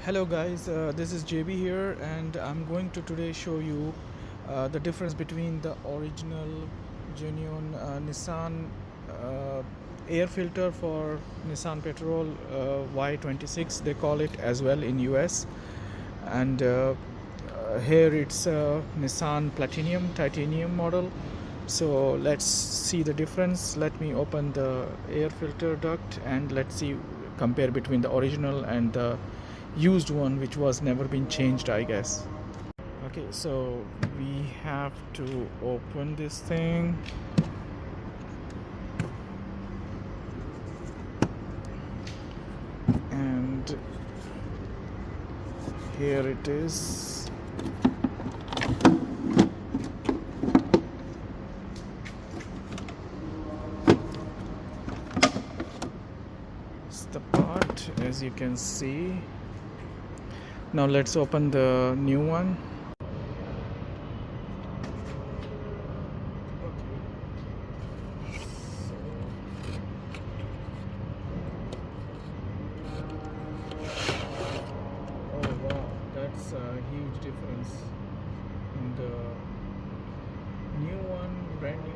Hello guys, this is JB here, and I'm going to today show you the difference between the original genuine Nissan uh, air filter for Nissan petrol Y26 they call it as well in US, and here it's Nissan Platinum titanium model. So let's see the difference. Let me open the air filter duct and let's see, compare between the original and the used one, which was never been changed, I guess. Okay, so we have to open this thing, and here it is. It's the part, as you can see. Now let's open the new one. Oh wow, that's a huge difference in the new one, brand new